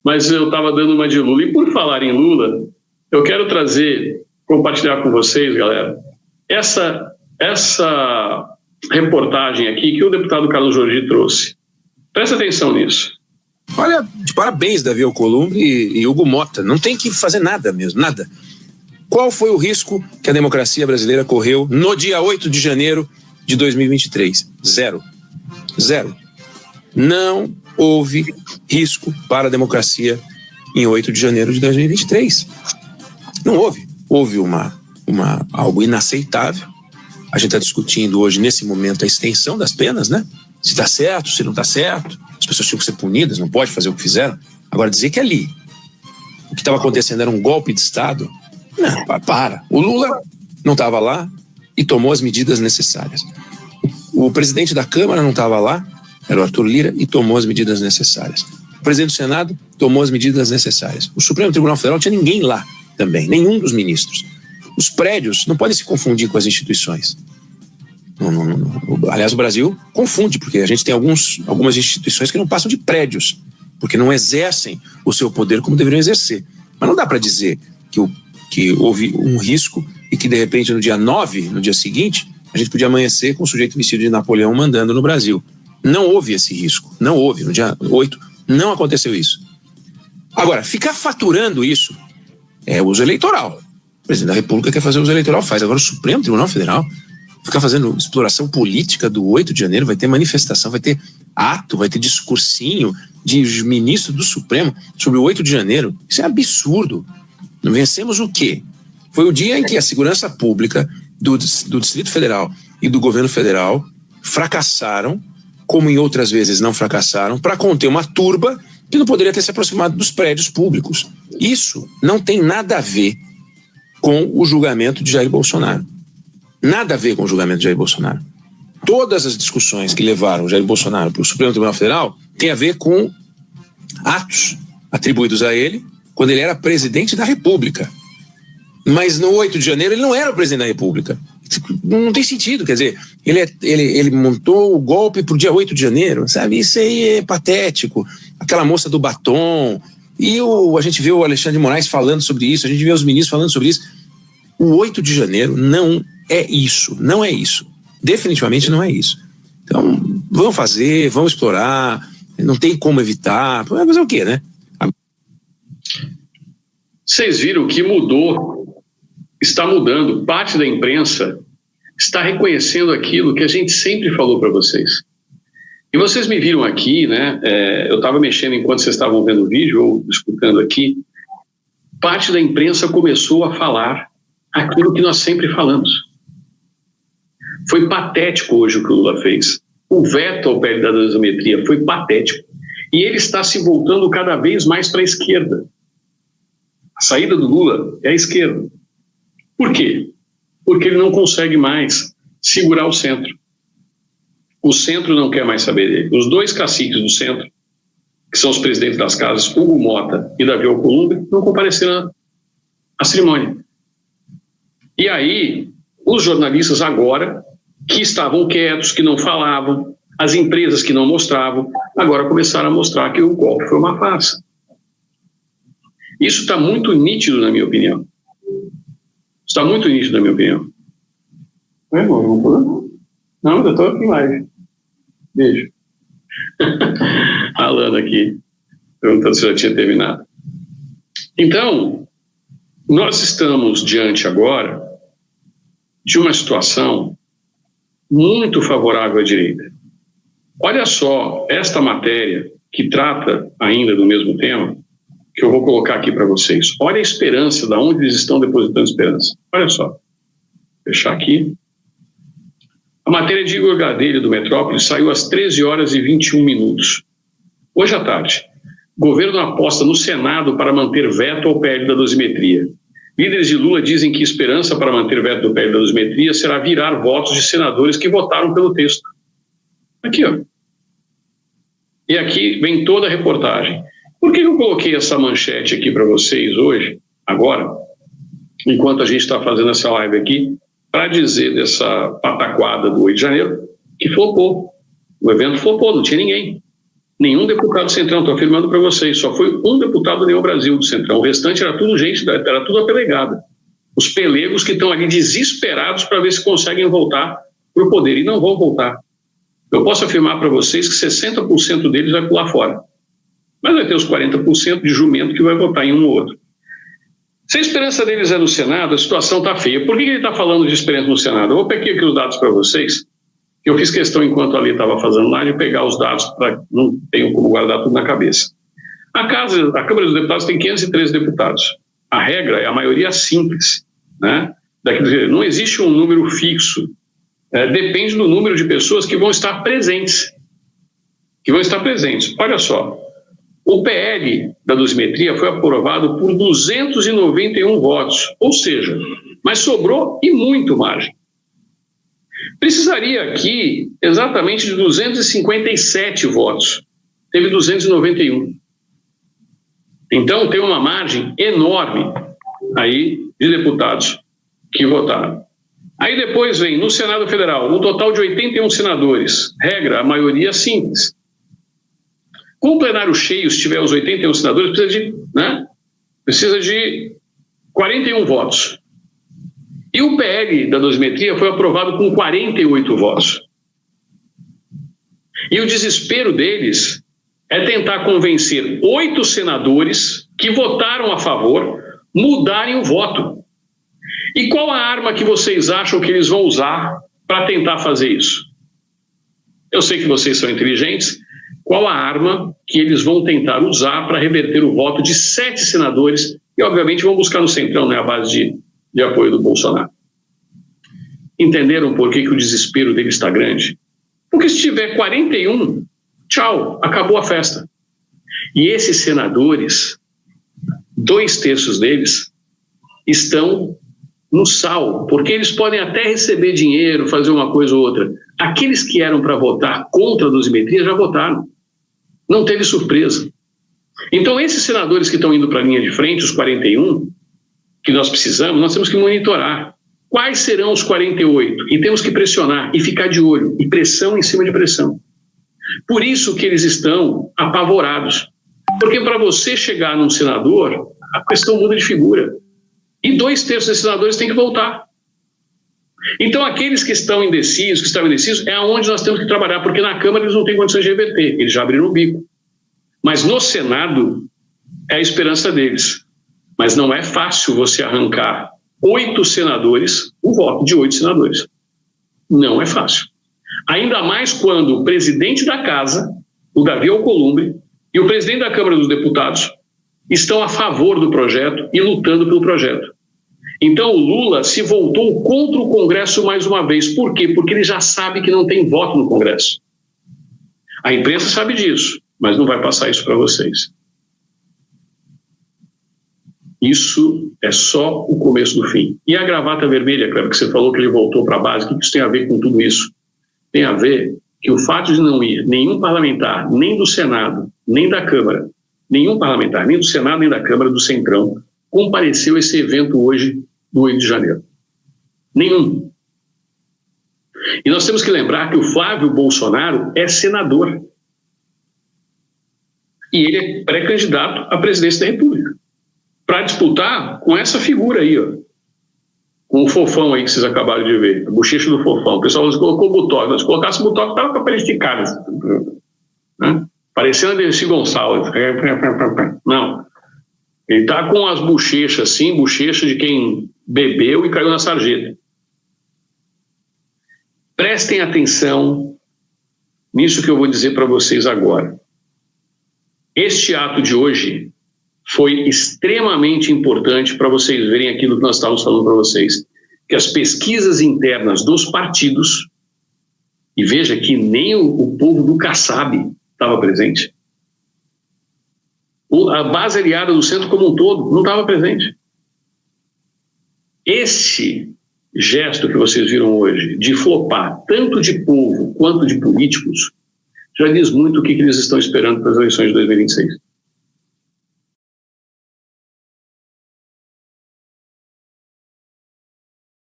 mas eu estava dando uma de Lula. E por falar em Lula, eu quero compartilhar com vocês, galera, essa reportagem aqui que o deputado Carlos Jordi trouxe. Presta atenção nisso. Olha, de parabéns, Davi Alcolumbre e Hugo Mota. Não tem que fazer nada mesmo, nada. Qual foi o risco que a democracia brasileira correu no dia 8 de janeiro de 2023? Zero. Não houve risco para a democracia em 8 de janeiro de 2023. Não houve. Houve algo inaceitável. A gente está discutindo hoje, nesse momento, a extensão das penas, né? Se está certo, se não está certo. As pessoas tinham que ser punidas, não pode fazer o que fizeram. Agora, dizer que ali o que estava acontecendo era um golpe de Estado, não, para. O Lula não estava lá e tomou as medidas necessárias. O presidente da Câmara não estava lá, era o Arthur Lira, e tomou as medidas necessárias. O presidente do Senado tomou as medidas necessárias. O Supremo Tribunal Federal não tinha ninguém lá também, nenhum dos ministros. Os prédios não podem se confundir com as instituições. Não. Aliás, o Brasil confunde, porque a gente tem algumas instituições que não passam de prédios, porque não exercem o seu poder como deveriam exercer. Mas não dá para dizer que houve um risco e que, de repente, no dia 9, no dia seguinte, a gente podia amanhecer com o sujeito vestido de Napoleão mandando no Brasil. Não houve esse risco. Não houve. No dia 8, não aconteceu isso. Agora, ficar faturando isso é uso eleitoral. O presidente da República quer fazer uso eleitoral, faz. Agora o Supremo Tribunal Federal ficar fazendo exploração política do 8 de janeiro, vai ter manifestação, vai ter ato, vai ter discursinho de ministro do Supremo sobre o 8 de janeiro. Isso é absurdo. Vencemos o quê? Foi o dia em que a segurança pública do Distrito Federal e do governo federal fracassaram, como em outras vezes não fracassaram, para conter uma turba que não poderia ter se aproximado dos prédios públicos. Isso não tem nada a ver com o julgamento de Jair Bolsonaro. Nada a ver com o julgamento de Jair Bolsonaro. Todas as discussões que levaram Jair Bolsonaro para o Supremo Tribunal Federal têm a ver com atos atribuídos a ele quando ele era presidente da República. Mas no 8 de janeiro ele não era o presidente da República. Não tem sentido, quer dizer, ele montou o golpe para o dia 8 de janeiro, sabe? Isso aí é patético. Aquela moça do batom, e a gente vê o Alexandre de Moraes falando sobre isso, a gente vê os ministros falando sobre isso. O 8 de janeiro não é isso, não é isso. Definitivamente não é isso. Então, vamos fazer, vamos explorar, não tem como evitar, vai fazer o quê, né? Vocês viram que mudou, está mudando, parte da imprensa está reconhecendo aquilo que a gente sempre falou para vocês. E vocês me viram aqui, né? Eu estava mexendo enquanto vocês estavam vendo o vídeo ou escutando aqui. Parte da imprensa começou a falar aquilo que nós sempre falamos. Foi patético hoje o que o Lula fez. O veto ao PL da dosimetria foi patético. E ele está se voltando cada vez mais para a esquerda. A saída do Lula é a esquerda. Por quê? Porque ele não consegue mais segurar o centro. O centro não quer mais saber dele. Os dois caciques do centro, que são os presidentes das casas, Hugo Mota e Davi Alcolumbre, não compareceram à cerimônia. E aí, os jornalistas agora, que estavam quietos, que não falavam, as empresas que não mostravam, agora começaram a mostrar que o golpe foi uma farsa. Isso está muito nítido, na minha opinião. Está muito nítido, na minha opinião. Não, eu estou aqui em live. Beijo. Alana aqui, perguntando se já tinha terminado. Então, nós estamos diante agora de uma situação muito favorável à direita. Olha só, esta matéria que trata ainda do mesmo tema, que eu vou colocar aqui para vocês. Olha a esperança, da onde eles estão depositando esperança. Olha só, vou fechar aqui. A matéria de Igor Gadelha, do Metrópole, saiu às 13 horas e 21 minutos. Hoje à tarde, governo aposta no Senado para manter veto ao PL da dosimetria. Líderes de Lula dizem que esperança para manter veto do PL da dosimetria será virar votos de senadores que votaram pelo texto. Aqui, ó. E aqui vem toda a reportagem. Por que eu coloquei essa manchete aqui para vocês hoje, agora, enquanto a gente está fazendo essa live aqui, para dizer dessa pataquada do 8 de janeiro, que flopou. O evento flopou, não tinha ninguém. Nenhum deputado do Centrão, estou afirmando para vocês, só foi um deputado União Brasil do Centrão. O restante era tudo gente, era tudo apelegado. Os pelegos que estão ali desesperados para ver se conseguem voltar para o poder, e não vão voltar. Eu posso afirmar para vocês que 60% deles vai pular fora. Mas vai ter os 40% de jumento que vai votar em um ou outro. Se a esperança deles é no Senado, a situação está feia. Por que ele está falando de esperança no Senado? Eu vou pegar aqui os dados para vocês. Eu fiz questão, enquanto ali estava fazendo lá, de pegar os dados, não tenho como guardar tudo na cabeça. A Câmara dos Deputados tem 513 deputados. A regra é a maioria simples, né? Não existe um número fixo. Depende do número de pessoas que vão estar presentes. Olha só, o PL da dosimetria foi aprovado por 291 votos, ou seja, mas sobrou e muito margem. Precisaria aqui exatamente de 257 votos. Teve 291. Então tem uma margem enorme aí de deputados que votaram. Aí depois vem no Senado Federal um total de 81 senadores. Regra, a maioria simples. Com o plenário cheio, se tiver os 81 senadores, precisa de 41 votos. E o PL da dosimetria foi aprovado com 48 votos. E o desespero deles é tentar convencer 8 senadores que votaram a favor mudarem o voto. E qual a arma que vocês acham que eles vão usar para tentar fazer isso? Eu sei que vocês são inteligentes. Qual a arma que eles vão tentar usar para reverter o voto de 7 senadores e, obviamente, vão buscar no Centrão, né, a base de apoio do Bolsonaro? Entenderam por que o desespero dele está grande? Porque se tiver 41, tchau, acabou a festa. E esses senadores, 2/3 deles, estão no sal, porque eles podem até receber dinheiro, fazer uma coisa ou outra. Aqueles que eram para votar contra a dosimetria já votaram. Não teve surpresa. Então, esses senadores que estão indo para a linha de frente, os 41, que nós precisamos, nós temos que monitorar. Quais serão os 48? E temos que pressionar e ficar de olho, e pressão em cima de pressão. Por isso que eles estão apavorados. Porque para você chegar num senador, a questão muda de figura. E 2/3 dos senadores têm que voltar. Então, aqueles que estão indecisos, é aonde nós temos que trabalhar, porque na Câmara eles não têm condições de reverter, eles já abriram o bico. Mas no Senado é a esperança deles. Mas não é fácil você arrancar 8 senadores, o voto de 8 senadores. Não é fácil. Ainda mais quando o presidente da Casa, o Davi Alcolumbre, e o presidente da Câmara dos Deputados estão a favor do projeto e lutando pelo projeto. Então o Lula se voltou contra o Congresso mais uma vez. Por quê? Porque ele já sabe que não tem voto no Congresso. A imprensa sabe disso, mas não vai passar isso para vocês. Isso é só o começo do fim. E a gravata vermelha, Cleber, que você falou que ele voltou para a base, o que isso tem a ver com tudo isso? Tem a ver que o fato de não ir nenhum parlamentar, nem do Senado, nem da Câmara, nenhum parlamentar, nem do Senado, nem da Câmara, do Centrão, compareceu a esse evento hoje, do 8 de janeiro. Nenhum. E nós temos que lembrar que o Flávio Bolsonaro é senador. E ele é pré-candidato à presidência da República. Para disputar com essa figura aí, ó. Com o fofão aí que vocês acabaram de ver, a bochecha do fofão. O pessoal colocou o Butoque. Se colocasse o Butoque, estava com a pele esticada. Né? Parecendo a Dercy Gonçalves. Não. Ele está com as bochechas assim, bochecha de quem bebeu e caiu na sarjeta. Prestem atenção nisso que eu vou dizer para vocês agora. Este ato de hoje foi extremamente importante para vocês verem aquilo que nós estávamos falando para vocês, que as pesquisas internas dos partidos, e veja que nem o povo do Kassab estava presente, a base aliada do centro como um todo não estava presente. Esse gesto que vocês viram hoje, de flopar tanto de povo quanto de políticos, já diz muito o que eles estão esperando para as eleições de 2026.